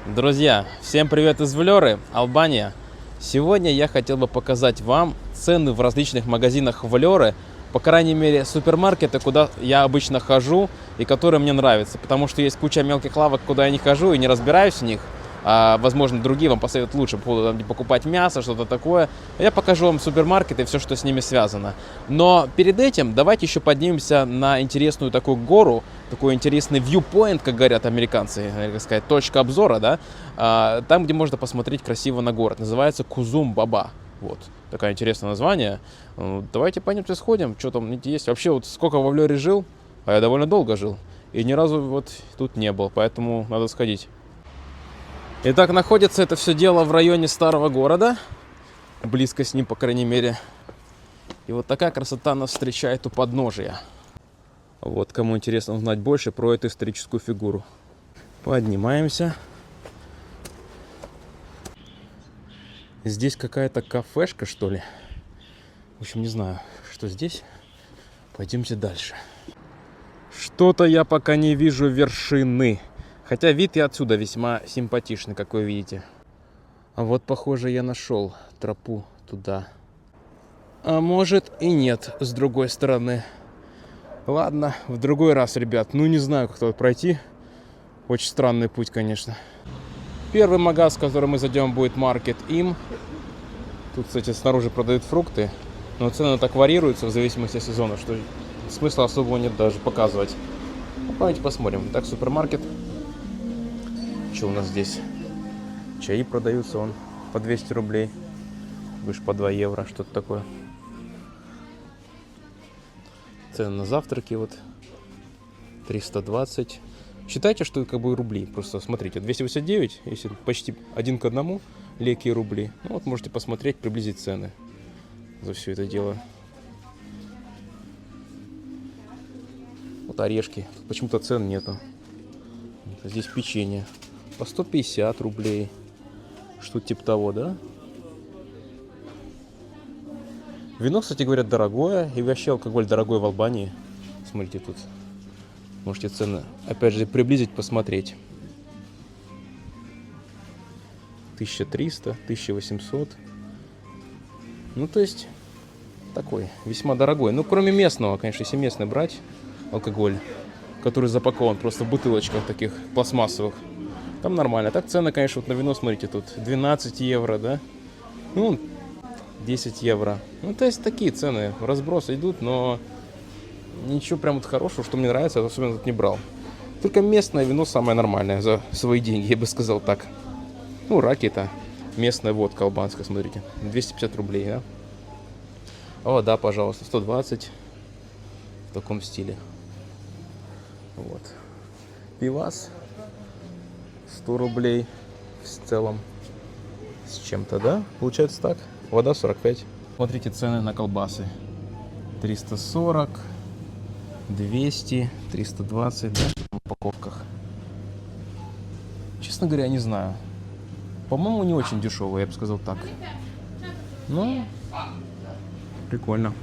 Друзья, всем привет из Влёры, Албания. Сегодня я хотел бы показать вам цены в различных магазинах Влёры, по крайней мере супермаркеты, куда я обычно хожу и которые мне нравятся, потому что есть куча мелких лавок, куда я не хожу и не разбираюсь в них. Возможно, другие вам посоветуют лучше покупать мясо, что-то такое. Я покажу вам супермаркеты и все, что с ними связано. Но перед этим давайте еще поднимемся на интересную такую гору, такой интересный viewpoint, как говорят американцы, как сказать, точка обзора, да, там, где можно посмотреть красиво на город. Называется Кузум-Баба. Вот, такое интересное название. Давайте пойдемте сходим, что там есть. Вообще, вот сколько во Влёре жил, а я довольно долго жил, и ни разу вот тут не был, поэтому надо сходить. Итак, находится это все дело в районе старого города, близко с ним, по крайней мере. И вот такая красота нас встречает у подножия. Вот, кому интересно узнать больше про эту историческую фигуру. Поднимаемся. Здесь какая-то кафешка, что ли. В общем, не знаю, что здесь. Пойдемте дальше. Что-то я пока не вижу вершины. Хотя вид и отсюда весьма симпатичный, как вы видите. А вот, похоже, я нашел тропу туда. А может и нет, с другой стороны. Ладно, в другой раз, ребят. Ну, не знаю, как тут пройти. Очень странный путь, конечно. Первый магаз, в который мы зайдем, будет Market Im. Тут, кстати, снаружи продают фрукты. Но цены так варьируются в зависимости от сезона, что смысла особого нет даже показывать. Ну, давайте посмотрим. Так, супермаркет. Что у нас здесь? Чаи продаются, он по 200 рублей. Выше по 2 евро, что-то такое. Цены на завтраки вот 320. Считайте, что это как бы рубли. Просто смотрите, 289, если почти 1 к 1, леки и рубли. Ну вот можете посмотреть, приблизить цены за все это дело. Вот орешки. Тут почему-то цен нету. Здесь печенье. По 150 рублей. Что-то типа того, да? Вино, кстати, говорят, дорогое. И вообще алкоголь дорогой в Албании. Смотрите, тут можете цены, опять же, приблизить, посмотреть. 1300, 1800. Ну, то есть, такой, весьма дорогой. Ну, кроме местного, конечно, если местный брать алкоголь, который запакован просто в бутылочках таких пластмассовых, там нормально. Так цены, конечно, вот на вино, смотрите, тут 12 евро, да? Ну, 10 евро. Ну, то есть, такие цены в разброс идут, но ничего прям вот хорошего, что мне нравится, я особенно тут не брал. Только местное вино самое нормальное за свои деньги, я бы сказал так. Ну, раки это местная водка албанская, смотрите. 250 рублей, да? О, да, пожалуйста, 120 в таком стиле. Вот. Пивас 100 рублей в целом. С чем-то, да? Получается так. Вода 45. Смотрите цены на колбасы. 340, 200, 320, да, в упаковках. Честно говоря, не знаю. По-моему, не очень дешевый, я бы сказал так. Ну, прикольно.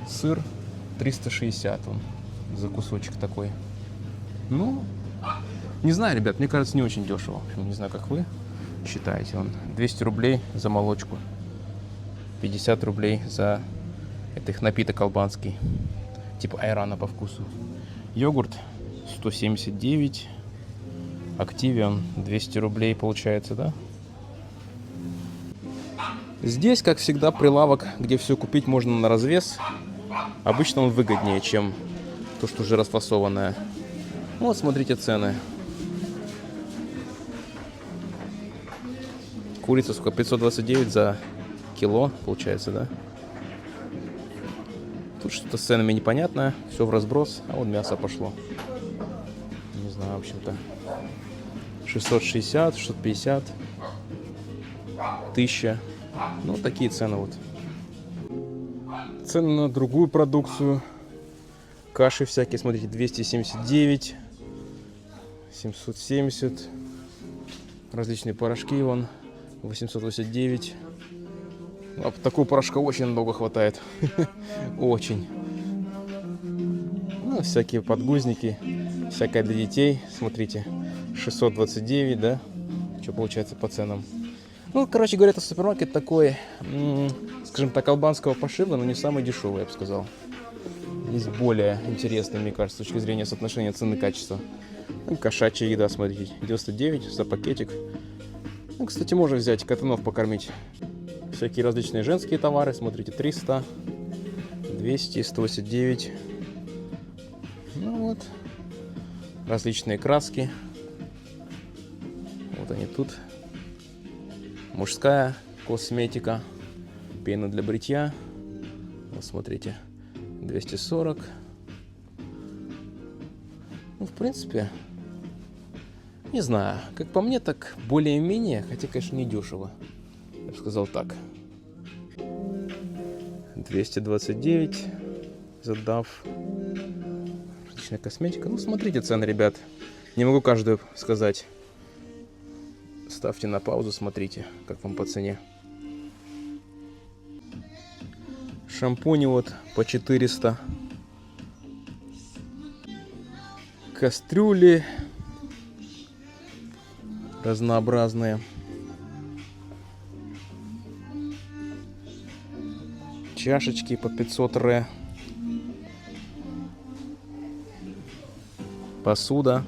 Сыр 360 он за кусочек такой. Ну, не знаю, ребят, мне кажется, не очень дешево. В общем, не знаю, как вы считаете. Он 200 рублей за молочку. 50 рублей за это их напиток албанский. Типа айрана по вкусу. Йогурт 179. Активион 200 рублей получается, да? Здесь, как всегда, прилавок, где все купить можно на развес. Обычно он выгоднее, чем то, что уже расфасованное. Ну, вот смотрите цены. Курица сколько? 529 за кило, получается, да? Тут что-то с ценами непонятное. Все в разброс. А вот мясо пошло. Не знаю, в общем-то. 660, 650, 1000. Ну, такие цены вот. Цены на другую продукцию. Каши всякие, смотрите, 279, 770. Различные порошки вон, 889. А такого порошка очень много хватает. Очень. Ну, всякие подгузники, всякое для детей. Смотрите, 629, да? Что получается по ценам? Ну, короче говоря, это супермаркет такой, скажем так, албанского пошиба, но не самый дешевый, я бы сказал. Есть более интересные, мне кажется, с точки зрения соотношения цены и качества. Ну, кошачья еда, смотрите, 99 за пакетик. Ну, кстати, можно взять катанов покормить. Всякие различные женские товары, смотрите, 300, 200, 189. Ну вот, различные краски. Вот они тут. Мужская косметика, пена для бритья. Вот смотрите, 240. Ну, в принципе, не знаю, как по мне, так более-менее, хотя, конечно, не дешево. Я бы сказал так. 229 задав. Отличная косметика. Ну, смотрите цены, ребят. Не могу каждую сказать. Ставьте на паузу, смотрите, как вам по цене. Шампуни вот по 400. Кастрюли разнообразные. Чашечки по 500 ре. Посуда.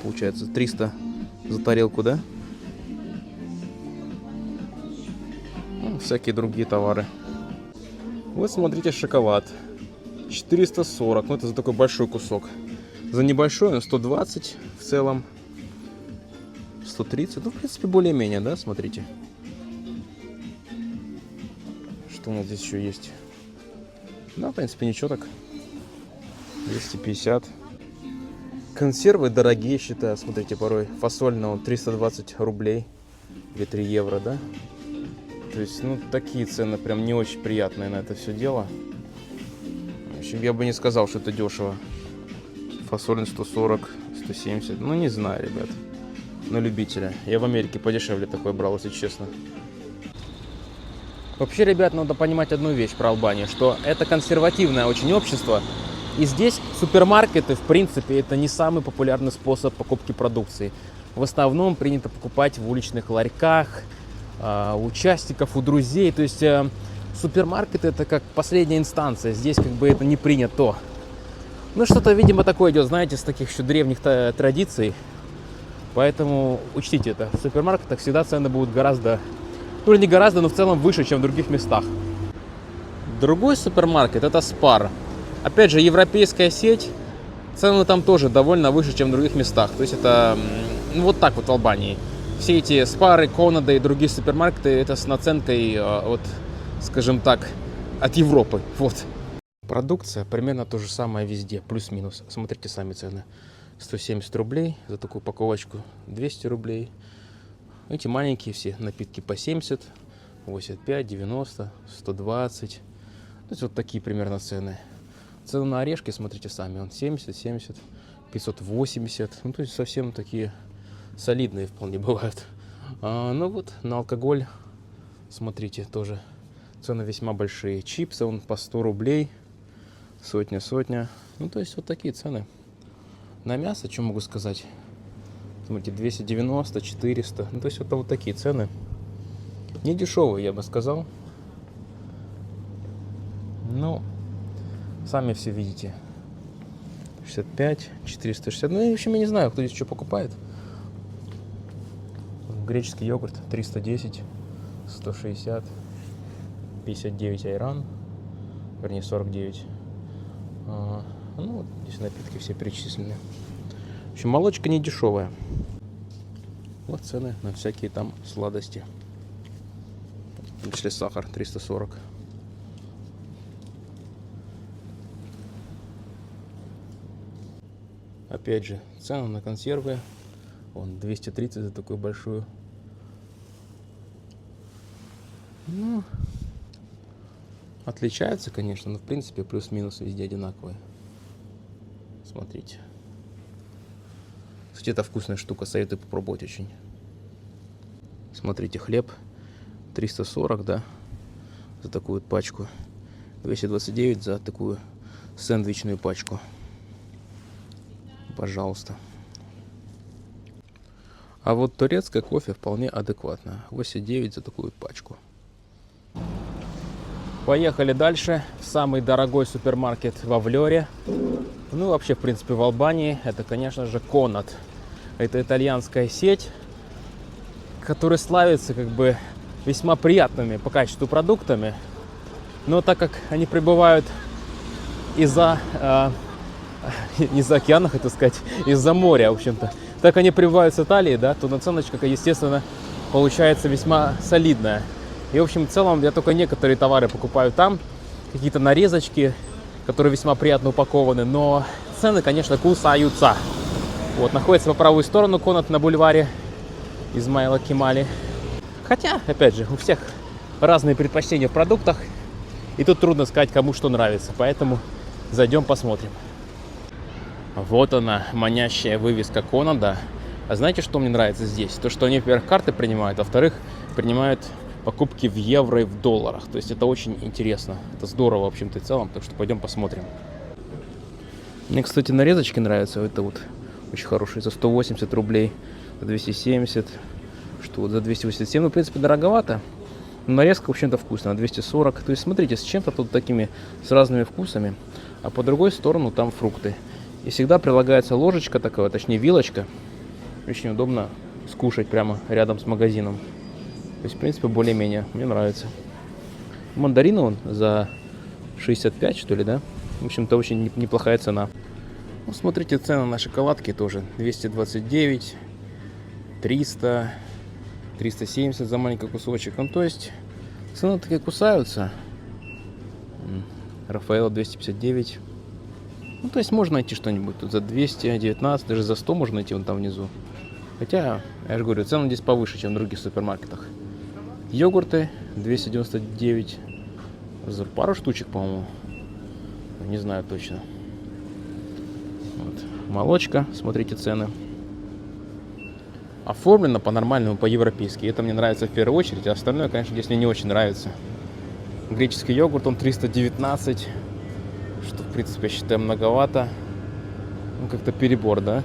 Получается 300 за тарелку, да? Ну, всякие другие товары. Вот смотрите, шоколад. 440. Ну, это за такой большой кусок. За небольшой он 120 в целом. 130. Ну, в принципе, более-менее, да, смотрите. Что у нас здесь еще есть? Да, в принципе, ничего так. 250. Консервы дорогие, считаю. Смотрите, порой фасоль на 320 рублей. Или 3 евро, да? То есть, ну, такие цены прям не очень приятные на это все дело. В общем, я бы не сказал, что это дешево. Фасоль 140, 170. Ну, не знаю, ребят. На любителя. Я в Америке подешевле такой брал, если честно. Вообще, ребят, надо понимать одну вещь про Албанию, что это консервативное очень общество. И здесь супермаркеты, в принципе, это не самый популярный способ покупки продукции. В основном принято покупать в уличных ларьках, у частников, у друзей. То есть супермаркет это как последняя инстанция. Здесь как бы это не принято. Ну что-то, видимо, такое идет, знаете, с таких еще древних традиций. Поэтому учтите это. В супермаркетах всегда цены будут гораздо, ну не гораздо, но в целом выше, чем в других местах. Другой супермаркет это Spar. Опять же, европейская сеть. Цены там тоже довольно выше, чем в других местах. То есть это ну, вот так вот в Албании. Все эти Спары, Конады и другие супермаркеты это с наценкой от, скажем так, от Европы. Вот. Продукция примерно то же самое везде, плюс-минус. Смотрите сами цены. 170 рублей за такую упаковочку, 200 рублей. Эти маленькие все напитки по 70, 85, 90, 120. То есть вот такие примерно цены. Цены на орешки, смотрите сами, он 70, 70, 580. Ну, то есть совсем такие солидные вполне бывают. Ну вот, на алкоголь, смотрите, тоже цены весьма большие. Чипсы, он по 100 рублей, сотня. Ну, то есть вот такие цены. На мясо, что могу сказать? Смотрите, 290, 400. Ну, то есть вот такие цены. Не дешевые, я бы сказал. Ну, сами все видите. 65, 460. Ну, в общем, я не знаю, кто здесь что покупает. Греческий йогурт 310, 160, 59 айран, вернее 49. Ну, вот здесь напитки все перечислены. В общем, молочка не дешевая. Вот цены на всякие там сладости. В том числе сахар 340. Опять же, цены на консервы. Вон 230 за такую большую. Ну, отличаются, конечно, но в принципе плюс-минус везде одинаковые. Смотрите. Кстати, это вкусная штука, советую попробовать очень. Смотрите, хлеб 340, да, за такую пачку. 229 за такую сэндвичную пачку. Пожалуйста. А вот турецкое кофе вполне адекватно. 8,9 за такую пачку. Поехали дальше. В самый дорогой супермаркет во Влёре. Ну, вообще, в принципе, в Албании. Это, конечно же, Конад. Это итальянская сеть, которая славится как бы весьма приятными по качеству продуктами. Но так как они прибывают из-за океана, хотел сказать, из-за моря, в общем-то. Так они прибывают с Италии, да, то наценочка, естественно, получается весьма солидная. И, в общем, в целом, я только некоторые товары покупаю там, какие-то нарезочки, которые весьма приятно упакованы, но цены, конечно, кусаются. Вот, находится по правую сторону Конад на бульваре Исмаила Кемали. Хотя, опять же, у всех разные предпочтения в продуктах, и тут трудно сказать, кому что нравится, поэтому зайдем посмотрим. Вот она, манящая вывеска Конада. А знаете, что мне нравится здесь? То, что они, во-первых, карты принимают, а во-вторых, принимают покупки в евро и в долларах. То есть это очень интересно. Это здорово, в общем-то, и целом. Так что пойдем посмотрим. Мне, кстати, нарезочки нравятся. Это вот очень хорошие. За 180 рублей, за 270. Что вот за 287. Ну, в принципе, дороговато. Но нарезка, в общем-то, вкусная. 240. То есть, смотрите, с чем-то тут такими, с разными вкусами. А по другой сторону там фрукты. И всегда прилагается ложечка такая, точнее вилочка. Очень удобно скушать прямо рядом с магазином. То есть, в принципе, более-менее. Мне нравится. Мандарины он за 65, что ли, да? В общем-то, очень неплохая цена. Ну, смотрите, цены на шоколадки тоже. 229, 300, 370 за маленький кусочек. Ну, то есть, цены такие кусаются. Рафаэлло 259. Ну, то есть, можно найти что-нибудь. Тут за 219, даже за 100 можно найти вон там внизу. Хотя, я же говорю, цены здесь повыше, чем в других супермаркетах. Йогурты 299 за пару штучек, по-моему. Не знаю точно. Вот. Молочка, смотрите цены. Оформлено по-нормальному, по-европейски. Это мне нравится в первую очередь, а остальное, конечно, здесь мне не очень нравится. Греческий йогурт, он 319. Что, в принципе, я считаю, многовато. Ну, как-то перебор, да?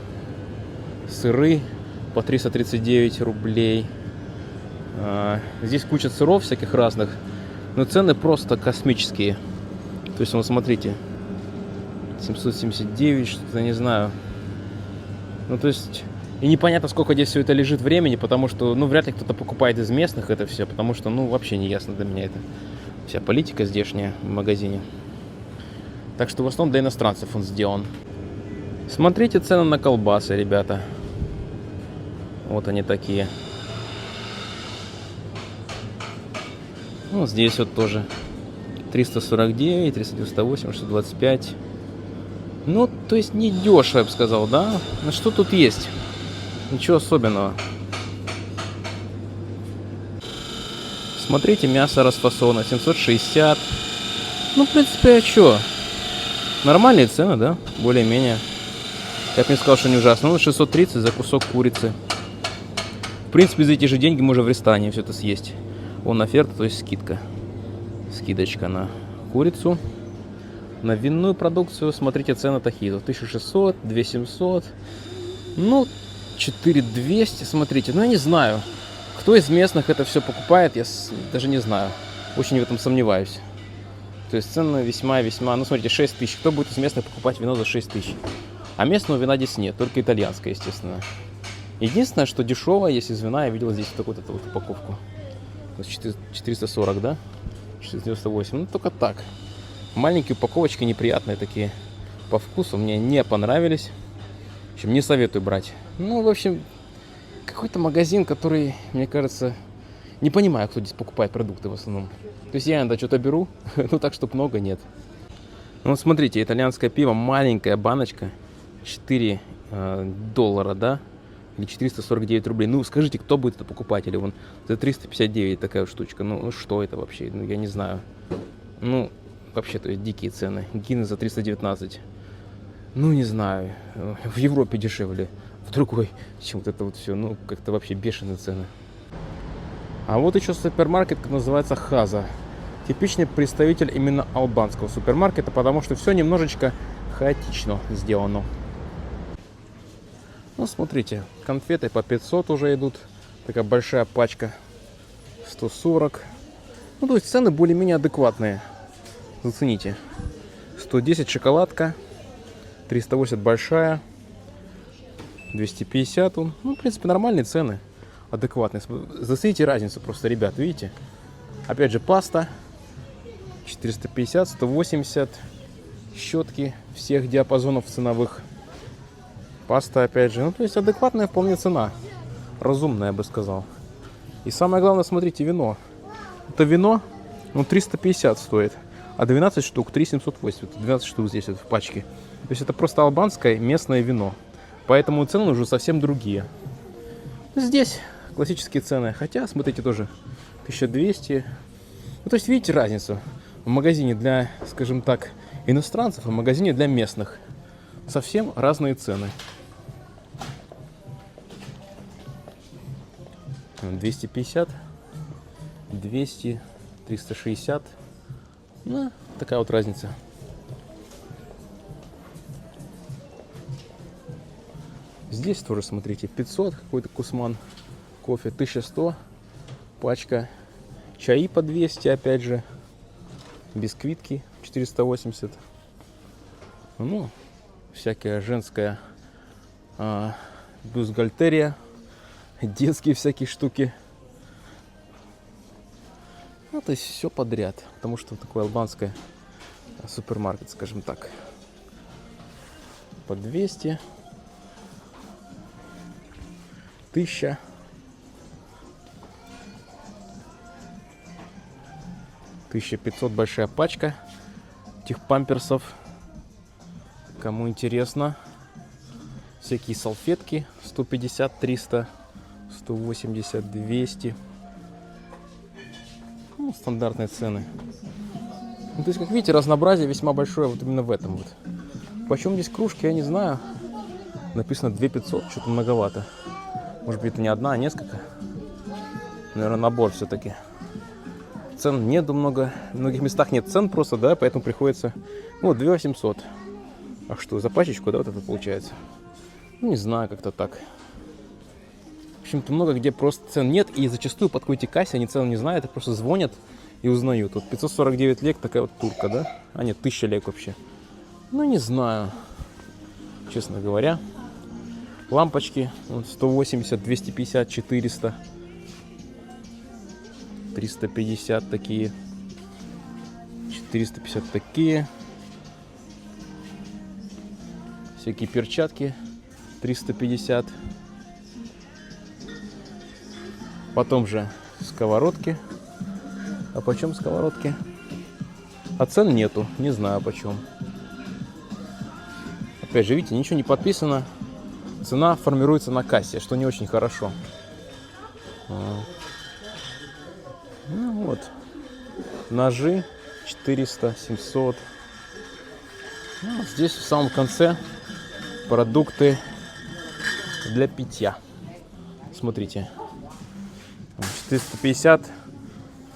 Сыры по 339 рублей. Здесь куча сыров всяких разных, но цены просто космические. То есть, вот смотрите, 779, что-то, не знаю. Ну, то есть, и непонятно, сколько здесь все это лежит времени, потому что, ну, вряд ли кто-то покупает из местных это все, потому что, ну, вообще не ясно для меня это. Вся политика здешняя в магазине. Так что, в основном для иностранцев он сделан. Смотрите цены на колбасы, ребята. Вот они такие. Ну, здесь вот тоже 349, 398, 625. Ну, то есть не дешево, я бы сказал, да? Ну, что тут есть? Ничего особенного. Смотрите, мясо расфасовано 760. Ну, в принципе, а что? Нормальные цены, да? Более-менее. Я бы не сказал, что не ужасно. Ну, 630 за кусок курицы. В принципе, за эти же деньги можно в ресторане все это съесть. Вон оферта, то есть скидка. Скидочка на курицу. На винную продукцию, смотрите, цены такие. 1600, 2700. Ну, 4200, смотрите. Ну, я не знаю, кто из местных это все покупает, я даже не знаю. Очень в этом сомневаюсь. То есть цены весьма-весьма... Ну, смотрите, 6000. Кто будет из местных покупать вино за 6000? А местного вина здесь нет, только итальянское, естественно. Единственное, что дешевое, есть из вина, я видел здесь вот эту вот упаковку. 440, да? 698. Ну, только так. Маленькие упаковочки неприятные такие. По вкусу мне не понравились. В общем, не советую брать. Ну, в общем, какой-то магазин, который, мне кажется... Не понимаю, кто здесь покупает продукты в основном. То есть я иногда что-то беру, ну так, чтобы много нет. Ну, вот смотрите, итальянское пиво, маленькая баночка. 4 доллара, да? Или 449 рублей. Ну, скажите, кто будет это покупать? Или вон за 359 такая штучка. Ну, что это вообще? Ну, я не знаю. Ну, вообще, то есть дикие цены. Гиннес за 319. Ну, не знаю. В Европе дешевле. В другой, чем вот это вот все. Ну, как-то вообще бешеные цены. А вот еще супермаркет, называется Хаза. Типичный представитель именно албанского супермаркета, потому что все немножечко хаотично сделано. Ну, смотрите, конфеты по 500 уже идут. Такая большая пачка. 140. Ну, то есть цены более-менее адекватные. Зацените. 110 шоколадка. 380 большая. 250. Ну, в принципе, нормальные цены. Адекватные. Зацените разницу просто, ребят, видите? Опять же, паста. 450, 180. Щетки всех диапазонов ценовых. Паста, опять же. Ну, то есть, адекватная вполне цена. Разумная, я бы сказал. И самое главное, смотрите, вино. Это вино, ну, 350 стоит. А 12 штук 3780. 12 штук здесь вот в пачке. То есть, это просто албанское местное вино. Поэтому цены уже совсем другие. Здесь классические цены. Хотя, смотрите, тоже 1200. Ну, то есть, видите разницу? В магазине для, скажем так, иностранцев, и в магазине для местных. Совсем разные цены. 250, 200, 360. Ну, такая вот разница. Здесь тоже, смотрите, 500 какой-то кусман. Кофе 1100. Пачка. Чаи по 200, опять же. Бисквитки 480. Ну, всякая женская бюстгальтерия. Детские всякие штуки. Ну, то есть все подряд. Потому что такое албанское супермаркет, скажем так. По 200. 1000. 1500 большая пачка этих памперсов. Кому интересно. Всякие салфетки 150, 300, 180, 200. Ну, стандартные цены. Ну, то есть, как видите, разнообразие весьма большое вот именно в этом вот. Почем здесь кружки, я не знаю. Написано 2500, что-то многовато. Может быть, это не одна, а несколько. Наверное, набор все-таки. Цен нету много. В многих местах нет цен просто, да, поэтому приходится... Ну, 2800. А что, за пачечку, да, вот это получается? Ну, не знаю, как-то так. В общем-то, много где просто цен нет. И зачастую по какой-то кассе они цену не знают, а просто звонят и узнают. Вот 549 лек, такая вот турка, да? А нет, 1000 лек вообще. Ну, не знаю, честно говоря. Лампочки 180, 250, 400, 350 такие, 450 такие. Всякие перчатки 350. Потом же сковородки. А почем сковородки? А цен нету, не знаю почем. Опять же, видите, ничего не подписано. Цена формируется на кассе, что не очень хорошо. Ну вот. Ножи 400, 700. Ну, здесь в самом конце продукты для питья. Смотрите. 450.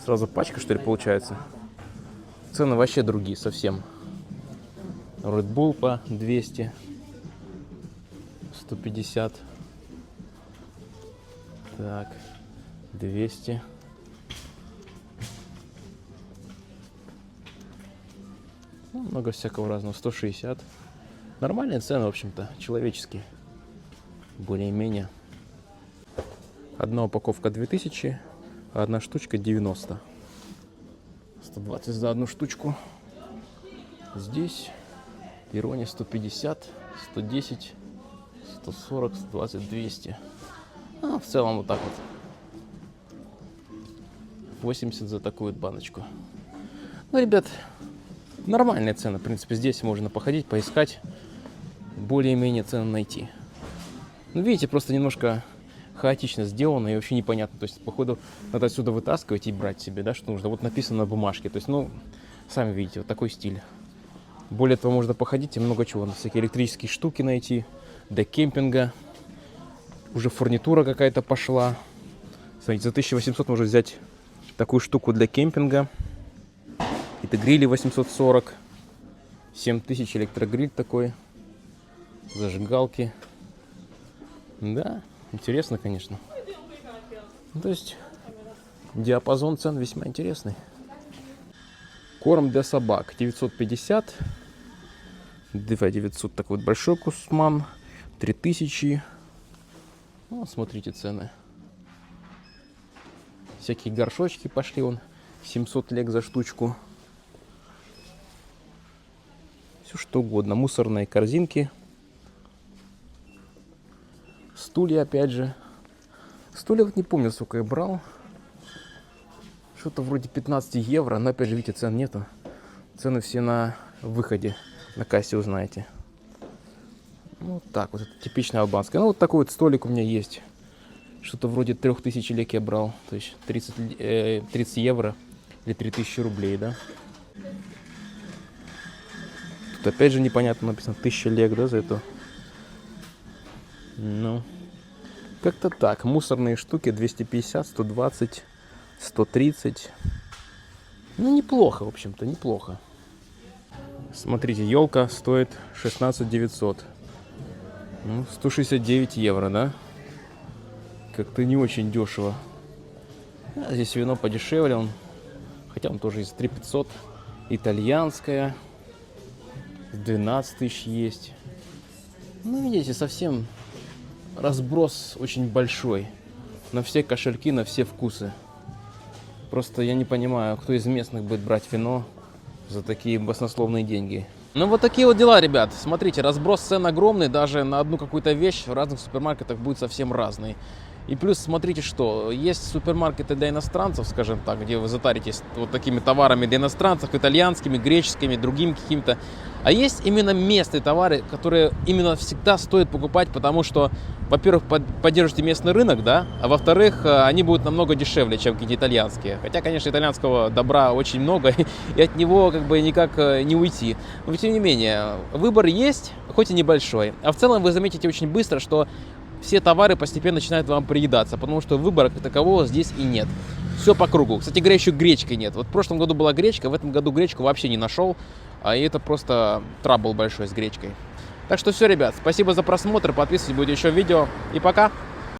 Сразу пачка, что ли, получается. Цены вообще другие совсем. Red Bull по 200. 150. Так. 200. Ну, много всякого разного. 160. Нормальные цены, в общем-то, человеческие. Более-менее. Одна упаковка 2000, а одна штучка 90. 120 за одну штучку. Здесь Ирония 150, 110, 140, 120, 200. А, в целом вот так вот. 80 за такую вот баночку. Ну, ребят, нормальные цены. В принципе, здесь можно походить, поискать. Более-менее цены найти. Ну, видите, просто немножко хаотично сделано и вообще непонятно. То есть, походу, надо отсюда вытаскивать и брать себе, да, что нужно. Вот написано на бумажке. То есть, ну, сами видите, вот такой стиль. Более того, можно походить и много чего. Всякие электрические штуки найти. Для кемпинга. Уже фурнитура какая-то пошла. Смотрите, за 1800 можно взять такую штуку для кемпинга. Это грили 840. 7000 электрогриль такой. Зажигалки. Да, интересно, конечно. Ну, то есть диапазон цен весьма интересный. Корм для собак 950. 2900 такой вот большой кусман. 3000. Ну, смотрите цены. Всякие горшочки пошли, вон 700 лек за штучку. Все что угодно. Мусорные корзинки. Стулья опять же. Стулья вот не помню, сколько я брал. Что-то вроде 15 евро. Но опять же, видите, цен нету. Цены все на выходе. На кассе узнаете. Ну, вот так вот. Это типичная албанская. Ну, вот такой вот столик у меня есть. Что-то вроде 3000 лек я брал. То есть 30 евро или 3000 рублей, да? Тут опять же непонятно написано 1000 лек, да, за это. Ну, как-то так. Мусорные штуки 250, 120, 130. Ну, неплохо, в общем-то, неплохо. Смотрите, елка стоит 16 900. Ну, 169 евро, да? Как-то не очень дешево. А здесь вино подешевле. Хотя он тоже из 3500. Итальянская. 12 тысяч есть. Ну, видите, совсем разброс очень большой. На все кошельки, на все вкусы. Просто я не понимаю, кто из местных будет брать вино за такие баснословные деньги. Ну вот такие вот дела, ребят. Смотрите, разброс цен огромный. Даже на одну какую-то вещь в разных супермаркетах будет совсем разный. И плюс, смотрите, что есть супермаркеты для иностранцев, скажем так, где вы затаритесь вот такими товарами для иностранцев, итальянскими, греческими, другими какими-то. А есть именно местные товары, которые именно всегда стоит покупать, потому что, во-первых, поддержите местный рынок, да, а во-вторых, они будут намного дешевле, чем какие-то итальянские. Хотя, конечно, итальянского добра очень много, и от него как бы никак не уйти. Но, тем не менее, выбор есть, хоть и небольшой. А в целом вы заметите очень быстро, что все товары постепенно начинают вам приедаться, потому что выбора как такового здесь и нет. Все по кругу. Кстати говоря, еще гречки нет. Вот в прошлом году была гречка, в этом году гречку вообще не нашел. И это просто трабл большой с гречкой. Так что все, ребят, спасибо за просмотр, подписывайтесь, будет еще видео. И пока!